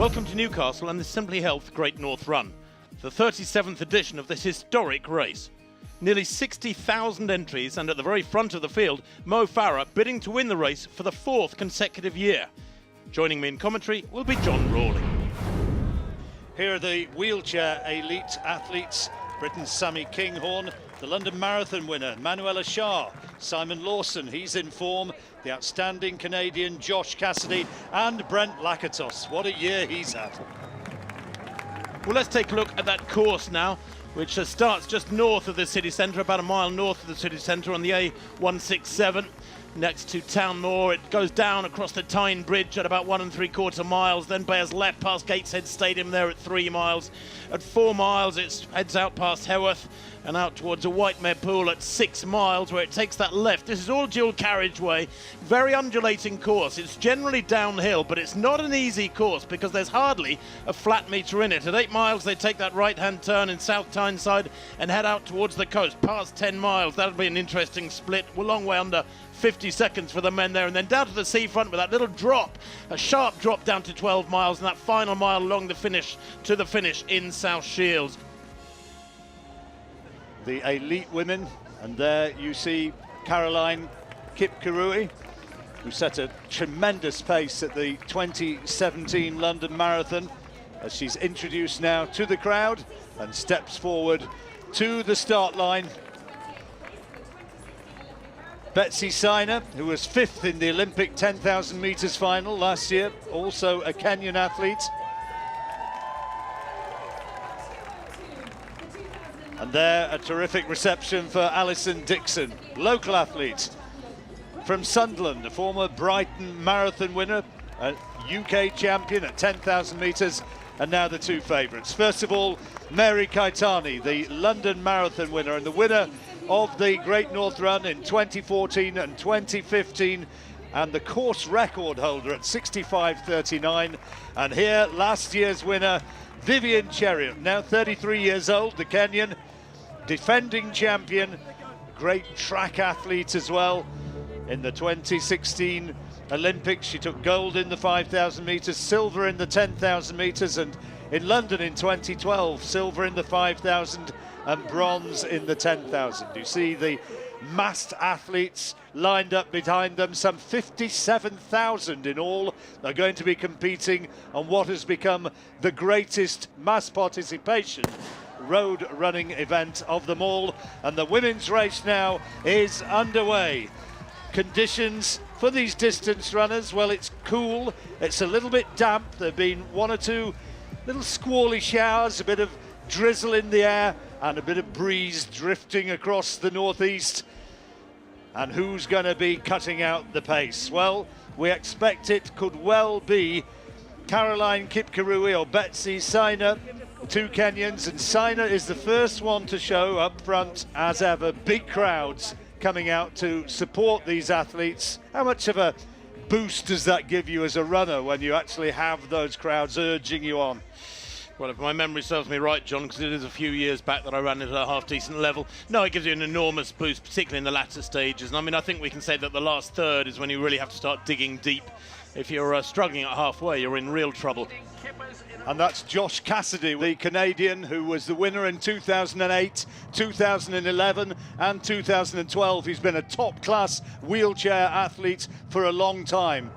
Welcome to Newcastle and the Simplyhealth Great North Run, the 37th edition of this historic race. Nearly 60,000 entries, and at the very front of the field, Farah bidding to win the race for the 4th consecutive year. Joining me in commentary will be John Rawley. Here are the wheelchair elite athletes: Britain's Sammy Kinghorn, the London Marathon winner Manuela Shah, Simon Lawson, he's in form, the outstanding Canadian Josh Cassidy, and Brent Lakatos. What a year he's had. Well, let's take a look at that course now, which starts just north of the city centre, about a mile north of the city centre on the A167. Next to Townmoor, it goes down across the Tyne Bridge at about 1 3/4 miles, then bears left past Gateshead Stadium there at 3 miles. At 4 miles, it heads out past Heworth and out towards a Whitemare Pool at 6 miles, where it takes that left. This is all dual carriageway, very undulating course. It's generally downhill, but it's not an easy course because there's hardly a flat metre in it. At 8 miles, they take that right-hand turn in South Tyneside and head out towards the coast. Past 10 miles, that'll be an interesting split. We're a long way under 50 seconds for the men there, and then down to the seafront with that little drop, a sharp drop down to 12 miles, and that final mile along the finish to the finish in South Shields. The elite women, and there you see Caroline Kipkurui, who set a tremendous pace at the 2017 London Marathon, as she's introduced now to the crowd and steps forward to the start line. Betsy Saina, who was 5th in the Olympic 10,000 metres final last year, also a Kenyan athlete. And there, a terrific reception for Alison Dixon, local athlete from Sunderland, a former Brighton Marathon winner, a UK champion at 10,000 metres, and now the two favourites. First of all, Mary Keitany, the London Marathon winner and the winner of the Great North Run in 2014 and 2015, and the course record holder at 65:39. And here, last year's winner, Vivian Cheruiyot, now 33 years old, the Kenyan, defending champion, great track athlete as well. In the 2016 Olympics, she took gold in the 5,000 metres, silver in the 10,000 metres, and in London in 2012, silver in the 5,000 and bronze in the 10,000. You see the massed athletes lined up behind them. Some 57,000 in all are going to be competing on what has become the greatest mass participation road running event of them all. And the women's race now is underway. Conditions for these distance runners, well, it's cool, it's a little bit damp. There have been 1 or 2 little squally showers, a bit of drizzle in the air, and a bit of breeze drifting across the northeast. And who's going to be cutting out the pace? Well, we expect it could well be Caroline Kipkurui or Betsy Saina, 2 Kenyans, and Saina is the first one to show up front. As ever, big crowds coming out to support these athletes. How much of a boost does that give you as a runner when you actually have those crowds urging you on? Well, if my memory serves me right, John, because it is a few years back that I ran at a half-decent level, no, it gives you an enormous boost, particularly in the latter stages. And I mean, I think we can say that the last third is when you really have to start digging deep. If you're struggling at halfway, you're in real trouble. And that's Josh Cassidy, the Canadian, who was the winner in 2008, 2011 and 2012. He's been a top-class wheelchair athlete for a long time.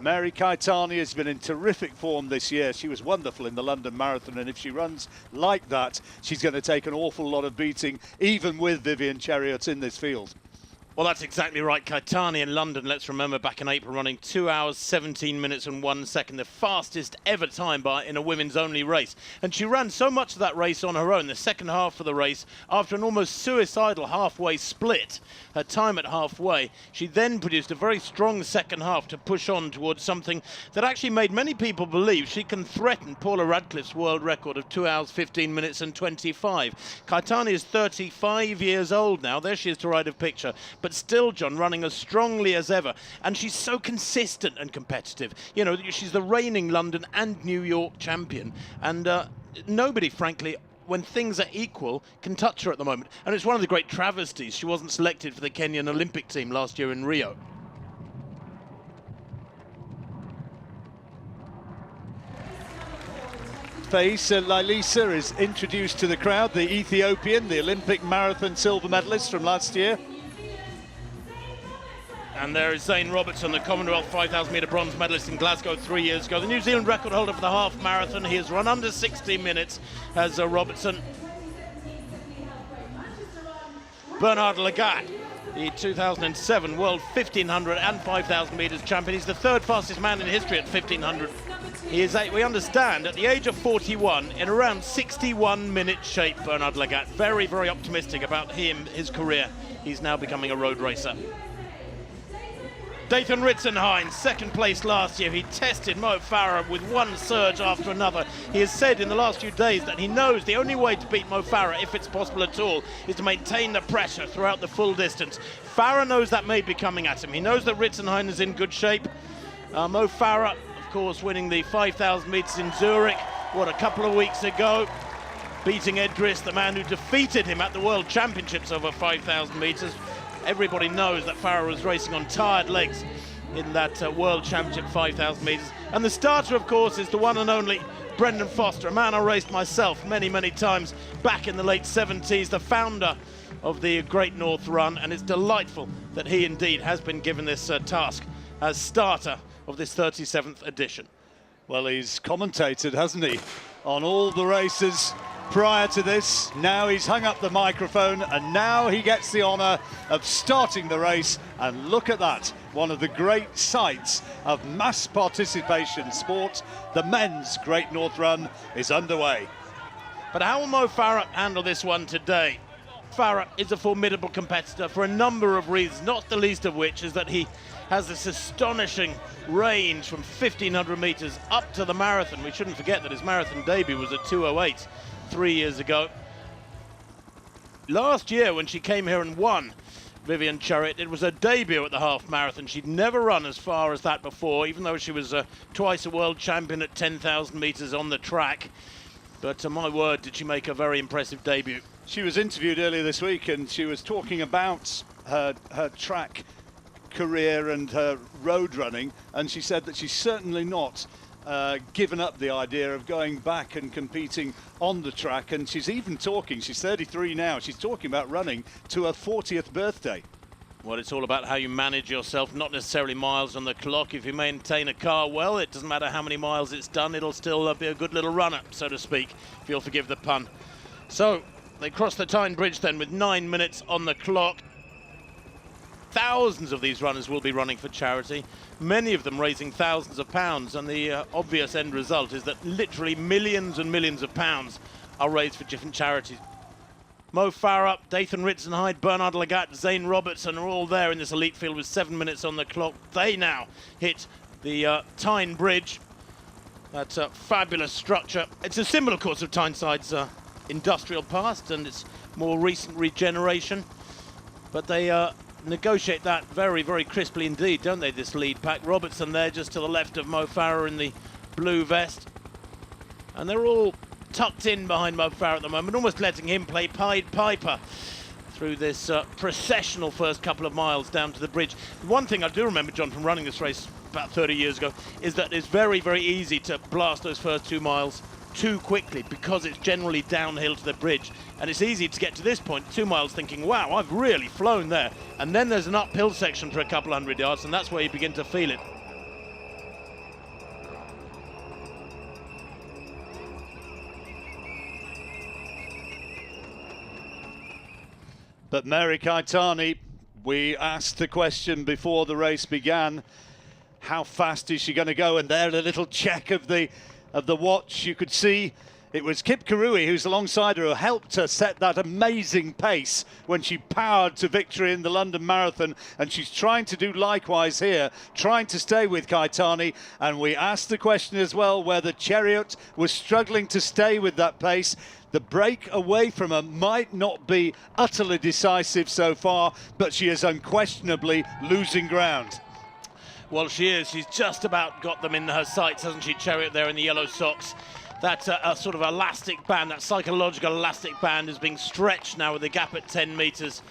Mary Keitany has been in terrific form this year. She was wonderful in the London Marathon, and if she runs like that, she's going to take an awful lot of beating, even with Vivian Cheruiyot in this field. Well, that's exactly right. Keitany in London, let's remember, back in April, running 2 hours, 17 minutes and 1 second, the fastest ever time in a women's only race. And she ran so much of that race on her own, the second half of the race, after an almost suicidal halfway split, her time at halfway. She then produced a very strong second half to push on towards something that actually made many people believe she can threaten Paula Radcliffe's world record of 2 hours, 15 minutes and 25. Keitany is 35 years old now. There she is to right of picture. But still, John, running as strongly as ever. And she's so consistent and competitive. You know, she's the reigning London and New York champion. And nobody, frankly, when things are equal, can touch her at the moment. And it's one of the great travesties she wasn't selected for the Kenyan Olympic team last year in Rio. Faisa Lailisa is introduced to the crowd, the Ethiopian, the Olympic marathon silver medalist from last year. And there is Zane Robertson, the Commonwealth 5,000 metre bronze medalist in Glasgow 3 years ago. The New Zealand record holder for the half marathon. He has run under 60 minutes as Robertson. Bernard Lagat, the 2007 World 1500 and 5,000 metres champion. He's the third fastest man in history at 1500. He is, we understand, at the age of 41, in around 61-minute shape, Bernard Lagat. Very, very optimistic about his career. He's now becoming a road racer. Dathan Ritzenhein, second place last year. He tested Mo Farah with one surge after another. He has said in the last few days that he knows the only way to beat Mo Farah, if it's possible at all, is to maintain the pressure throughout the full distance. Farah knows that may be coming at him. He knows that Ritzenhein is in good shape. Mo Farah, of course, winning the 5,000 metres in Zurich, a couple of weeks ago, beating Edris, the man who defeated him at the World Championships over 5,000 metres. Everybody knows that Farah was racing on tired legs in that World Championship 5,000 metres. And the starter, of course, is the one and only Brendan Foster, a man I raced myself many, many times back in the late 70s, the founder of the Great North Run, and it's delightful that he indeed has been given this task as starter of this 37th edition. Well, he's commentated, hasn't he, on all the races prior to this. Now he's hung up the microphone and now he gets the honour of starting the race. And look at that, one of the great sights of mass participation sport. The men's Great North Run is underway. But how will Mo Farah handle this one today? Farah is a formidable competitor for a number of reasons, not the least of which is that he has this astonishing range from 1,500 metres up to the marathon. We shouldn't forget that his marathon debut was at 2:08 3 years ago. Last year when she came here and won, Vivian Chariot, it was her debut at the half marathon. She'd never run as far as that before, even though she was twice a world champion at 10,000 metres on the track. But my word, did she make a very impressive debut. She was interviewed earlier this week and she was talking about her track career and her road running, and she said that she's certainly not given up the idea of going back and competing on the track. And she's even talking, she's 33 now, she's talking about running to her 40th birthday. Well, it's all about how you manage yourself, not necessarily miles on the clock. If you maintain a car well, it doesn't matter how many miles it's done, it'll still be a good little runner, so to speak, if you'll forgive the pun. So they cross the Tyne Bridge then with 9 minutes on the clock. Thousands of these runners will be running for charity, many of them raising thousands of pounds, and the obvious end result is that literally millions and millions of pounds are raised for different charities. Mo Farah, Dathan Ritzenhein, Bernard Lagat, Zane Robertson are all there in this elite field with 7 minutes on the clock. They now hit the Tyne Bridge, that fabulous structure. It's a symbol, of course, of Tyneside's industrial past and its more recent regeneration, but they negotiate that very, very crisply indeed, don't they, this lead pack. Robertson there just to the left of Mo Farah in the blue vest. And they're all tucked in behind Mo Farah at the moment, almost letting him play Pied Piper through this processional first couple of miles down to the bridge. One thing I do remember, John, from running this race about 30 years ago, is that it's very, very easy to blast those first 2 miles too quickly because it's generally downhill to the bridge, and it's easy to get to this point, 2 miles, thinking, wow, I've really flown there, and then there's an uphill section for a couple hundred yards, and that's where you begin to feel it. But Mary Keitany, we asked the question before the race began, how fast is she going to go? And there, a little check of the watch. You could see it was Kip Karui, who's alongside her, who helped her set that amazing pace when she powered to victory in the London Marathon, and she's trying to do likewise here, trying to stay with Keitany. And we asked the question as well whether Chariot was struggling to stay with that pace. The break away from her might not be utterly decisive so far, but she is unquestionably losing ground. Well, she is. She's just about got them in her sights, hasn't she, Chariot, there in the yellow socks. That sort of elastic band, that psychological elastic band is being stretched now with the gap at 10 metres.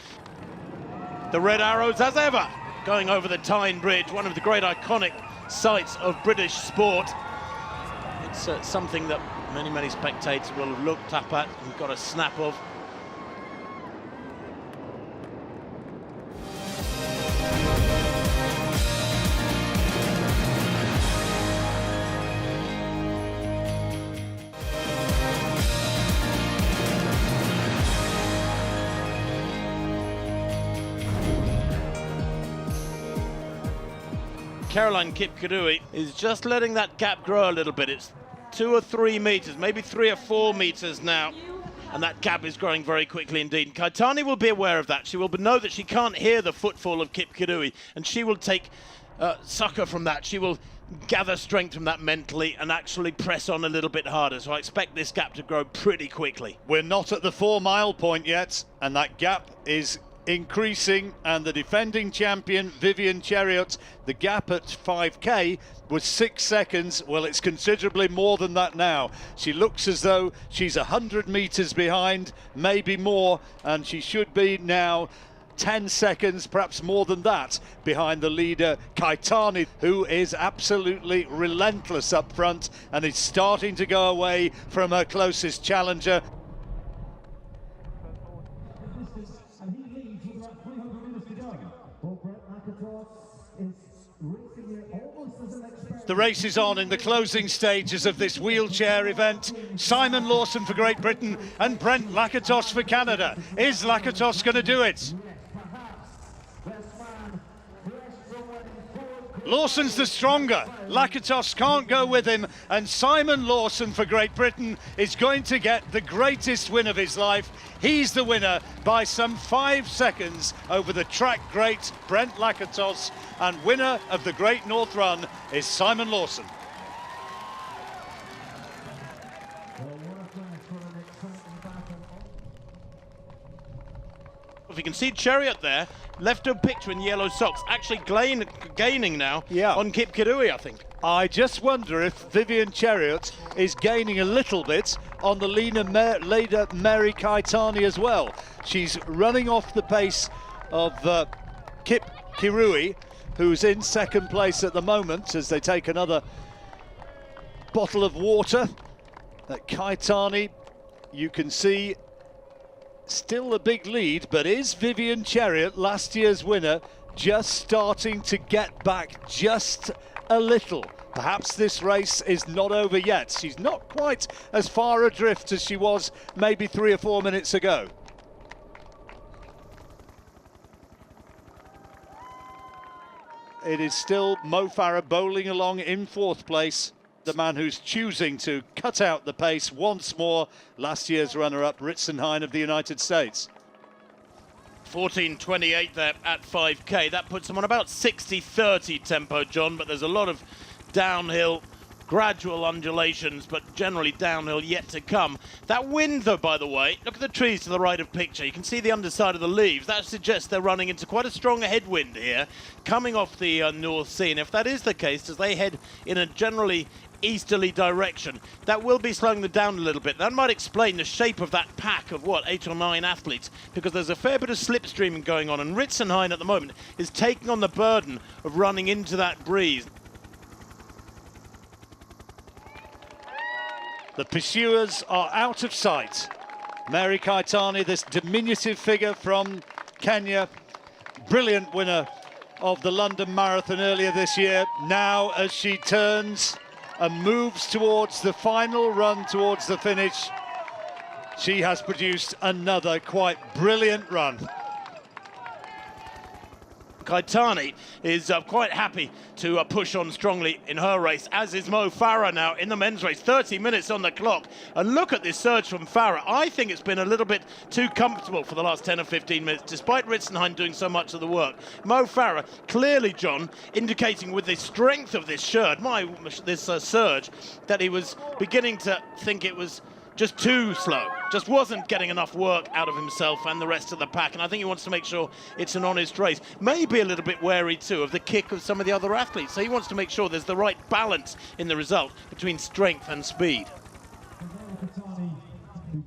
The Red Arrows, as ever, going over the Tyne Bridge, one of the great iconic sights of British sport. It's something that many spectators will have looked up at and got a snap of. Caroline Kipkirui is just letting that gap grow a little bit. It's 2 or 3 meters, maybe 3 or 4 meters now, and that gap is growing very quickly indeed. Keitany will be aware of that. She will know that she can't hear the footfall of Kipkirui, and she will take succor from that. She will gather strength from that mentally and actually press on a little bit harder. So I expect this gap to grow pretty quickly. We're not at the 4 mile point yet, and that gap is increasing, and the defending champion Vivian Chariot, the gap at 5k was 6 seconds. Well, it's considerably more than that now. She looks as though she's 100 meters behind, maybe more, and she should be now 10 seconds, perhaps more than that, behind the leader Keitany, who is absolutely relentless up front and is starting to go away from her closest challenger. The race is on in the closing stages of this wheelchair event. Simon Lawson for Great Britain and Brent Lakatos for Canada. Is Lakatos going to do it? Lawson's the stronger. Lakatos can't go with him, and Simon Lawson for Great Britain is going to get the greatest win of his life. He's the winner by some 5 seconds over the track great Brent Lakatos, and winner of the Great North Run is Simon Lawson. If you can see Chariot there, left her picture in yellow socks, actually gaining now on Kipkirui, I think. I just wonder if Vivian Chariot is gaining a little bit on the leader Mary Keitany as well. She's running off the pace of Kipkirui, who's in second place at the moment as they take another bottle of water. Keitany, you can see, still a big lead, but is Vivian Chariot, last year's winner, just starting to get back just a little? Perhaps this race is not over yet. She's not quite as far adrift as she was maybe 3 or 4 minutes ago. It is still Mo Farah bowling along in 4th place. The man who's choosing to cut out the pace once more, last year's runner-up, Ritzenhein of the United States. 14:28 there at 5k. That puts them on about 60-30 tempo, John, but there's a lot of downhill, gradual undulations, but generally downhill yet to come. That wind, though, by the way, look at the trees to the right of picture. You can see the underside of the leaves. That suggests they're running into quite a strong headwind here, coming off the North Sea. And if that is the case, as they head in a generally easterly direction, that will be slowing them down a little bit. That might explain the shape of that pack of, 8 or 9 athletes, because there's a fair bit of slipstreaming going on, and Ritzenhein at the moment is taking on the burden of running into that breeze. The pursuers are out of sight. Mary Keitany, this diminutive figure from Kenya, brilliant winner of the London Marathon earlier this year. Now, as she turns and moves towards the final run, towards the finish, she has produced another quite brilliant run. Keitany is quite happy to push on strongly in her race, as is Mo Farah now in the men's race. 30 minutes on the clock, and look at this surge from Farah. I think it's been a little bit too comfortable for the last 10 or 15 minutes, despite Ritzenhein doing so much of the work. Mo Farah clearly, John, indicating with the strength of this surge, surge, that he was beginning to think it was just too slow, just wasn't getting enough work out of himself and the rest of the pack, and I think he wants to make sure it's an honest race. Maybe a little bit wary too of the kick of some of the other athletes, so he wants to make sure there's the right balance in the result between strength and speed.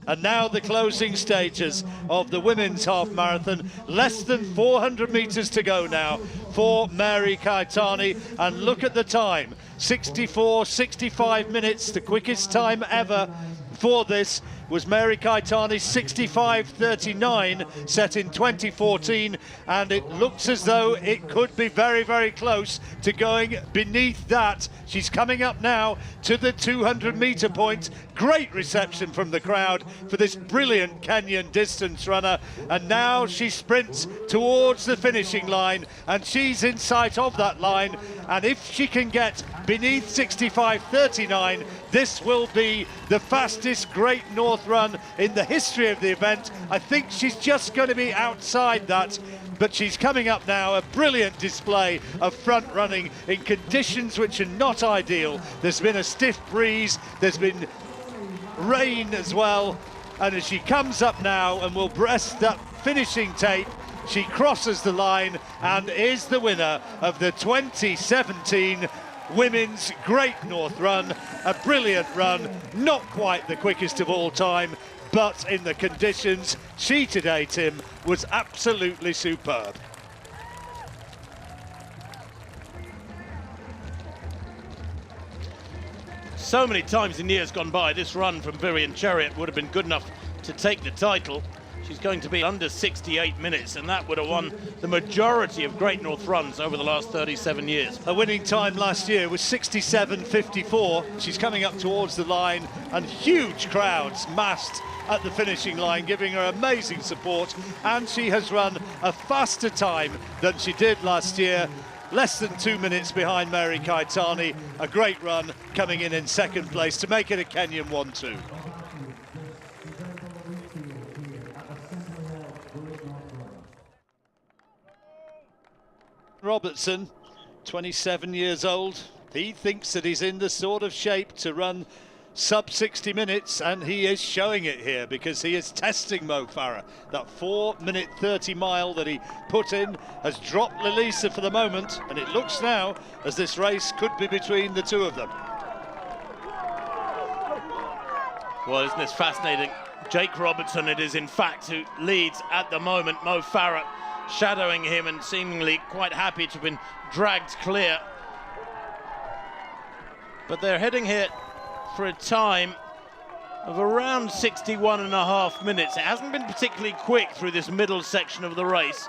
And now the closing stages of the women's half marathon. Less than 400 metres to go now for Mary Keitany. And look at the time, 65 minutes, the quickest time ever for this was Mary Keitany's 65:39 set in 2014, and it looks as though it could be very, very close to going beneath that. She's coming up now to the 200-metre point. Great reception from the crowd for this brilliant Kenyan distance runner, and now she sprints towards the finishing line, and she's in sight of that line, and if she can get beneath 65:39, this will be the fastest Great North Run in the history of the event. I think she's just going to be outside that, but she's coming up now. A brilliant display of front running in conditions which are not ideal. There's been a stiff breeze, there's been rain as well, and as she comes up now and will breast that finishing tape, she crosses the line and is the winner of the 2017 Women's Great North Run. A brilliant run, not quite the quickest of all time, but in the conditions, she today, Tim, was absolutely superb. So many times in years gone by, this run from Vivian Chariot would have been good enough to take the title. She's going to be under 68 minutes, and that would have won the majority of Great North Runs over the last 37 years. Her winning time last year was 67:54. She's coming up towards the line, and huge crowds massed at the finishing line, giving her amazing support, and she has run a faster time than she did last year. Less than 2 minutes behind Mary Keitany. A great run, coming in second place to make it a Kenyan 1-2. Robertson, 27 years old. He thinks that he's in the sort of shape to run sub 60 minutes, and he is showing it here because he is testing Mo Farah. That 4-minute 30 mile that he put in has dropped Lelisa for the moment, and it looks now as this race could be between the two of them. Well, isn't this fascinating? Jake Robertson, it is in fact, who leads at the moment. Mo Farah shadowing him and seemingly quite happy to have been dragged clear. But they're heading here for a time of around 61.5 minutes. It hasn't been particularly quick through this middle section of the race.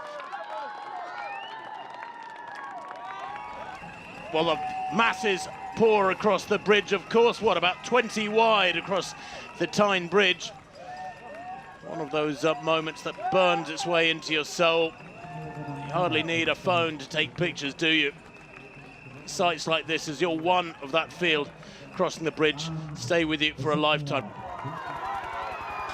Well, the masses pour across the bridge, of course, what, about 20 wide across the Tyne Bridge. One of those moments that burns its way into your soul. You hardly need a phone to take pictures, do you? Sights like this, as you're one of that field crossing the bridge, stay with you for a lifetime.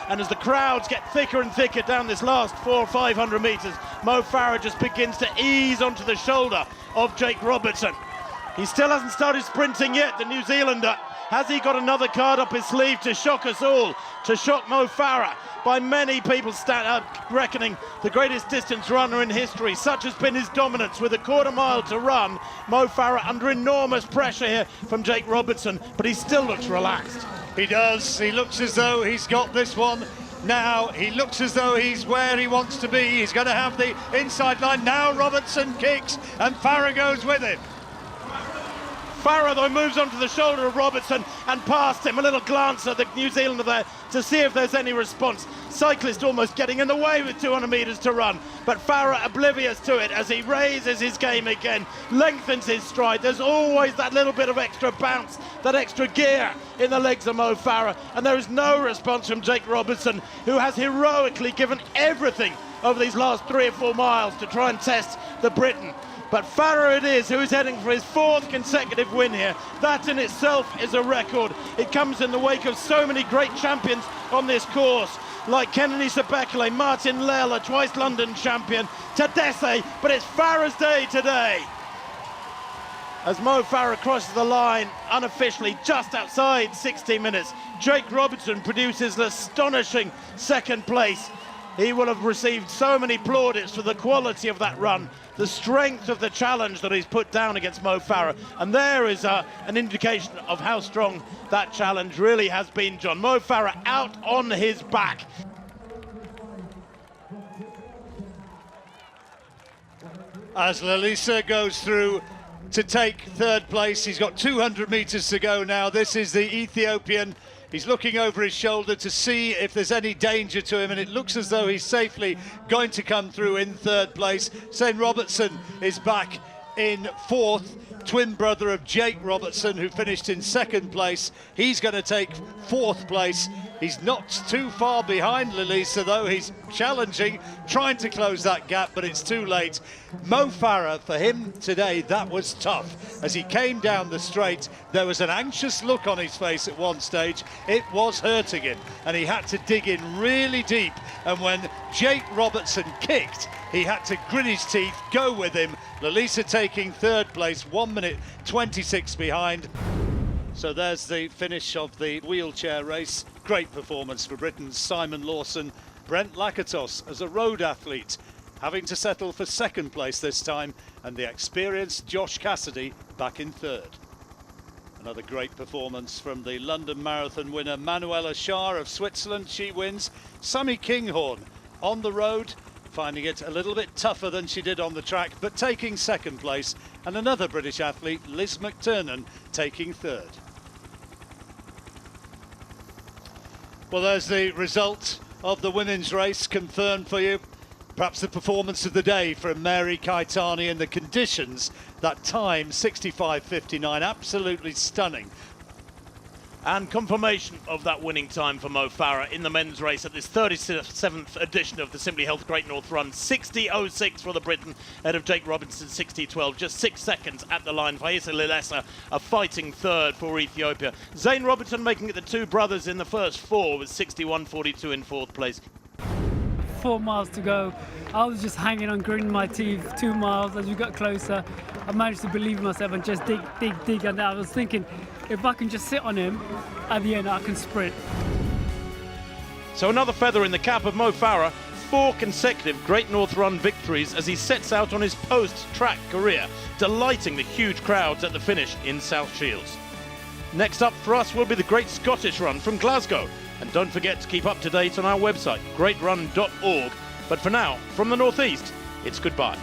And as the crowds get thicker and thicker down this last 400 or 500 metres, Mo Farah just begins to ease onto the shoulder of Jake Robertson. He still hasn't started sprinting yet, the New Zealander. Has he got another card up his sleeve to shock us all, to shock Mo Farah? By many people reckoning the greatest distance runner in history. Such has been his dominance with a quarter mile to run. Mo Farah under enormous pressure here from Jake Robertson, but he still looks relaxed. He does. He looks as though he's got this one. Now he looks as though he's where he wants to be. He's going to have the inside line. Now Robertson kicks and Farah goes with him. Farah, though, moves onto the shoulder of Robertson and past him. A little glance at the New Zealander there to see if there's any response. Cyclist almost getting in the way with 200 metres to run, but Farah oblivious to it as he raises his game again, lengthens his stride. There's always that little bit of extra bounce, that extra gear in the legs of Mo Farah, and there is no response from Jake Robertson, who has heroically given everything over these last 3 or 4 miles to try and test the Briton. But Farah it is who is heading for his 4th consecutive win here. That in itself is a record. It comes in the wake of so many great champions on this course, like Kennedy Sebekele, Martin Lell, a twice London champion, Tadesse, but it's Farah's day today. As Mo Farah crosses the line, unofficially just outside 60 minutes, Jake Robertson produces an astonishing 2nd place. He will have received so many plaudits for the quality of that run, the strength of the challenge that he's put down against Mo Farah. And there is an indication of how strong that challenge really has been, John. Mo Farah out on his back. As Lalisa goes through to take third place, he's got 200 meters to go now. This is the Ethiopian. He's looking over his shoulder to see if there's any danger to him, and it looks as though he's safely going to come through in third place. Zane Robertson is back in fourth, twin brother of Jake Robertson, who finished in second place. He's going to take fourth place. He's not too far behind Lalisa, though. He's challenging, trying to close that gap, but it's too late. Mo Farah, for him today, that was tough. As he came down the straight, there was an anxious look on his face at one stage. It was hurting him, and he had to dig in really deep. And when Jake Robertson kicked, he had to grit his teeth, go with him. Lalisa taking third place, 1 minute 26 behind. So there's the finish of the wheelchair race. Great performance for Britain's Simon Lawson. Brent Lakatos as a road athlete, having to settle for second place this time, and the experienced Josh Cassidy back in third. Another great performance from the London Marathon winner Manuela Schär of Switzerland. She wins. Sammy Kinghorn on the road, finding it a little bit tougher than she did on the track, but taking second place. And another British athlete, Liz McTurnan, taking third. Well, there's the result of the women's race confirmed for you. Perhaps the performance of the day from Mary Keitany in the conditions. That time, 65.59, absolutely stunning. And confirmation of that winning time for Mo Farah in the men's race at this 37th edition of the Simplyhealth Great North Runs. 60.06 for the Briton, ahead of Jake Robinson, 60.12. Just 6 seconds at the line. Faisa Lilesa, a fighting third for Ethiopia. Zane Robertson making it the two brothers in the first four with 61.42 in fourth place. 4 miles to go. I was just hanging on, gritting my teeth. 2 miles. As we got closer, I managed to believe in myself and just dig. And I was thinking, if I can just sit on him, at the end I can sprint. So another feather in the cap of Mo Farah. 4 consecutive Great North Run victories as he sets out on his post-track career, delighting the huge crowds at the finish in South Shields. Next up for us will be the Great Scottish Run from Glasgow. And don't forget to keep up to date on our website, greatrun.org. But for now, from the Northeast, it's goodbye.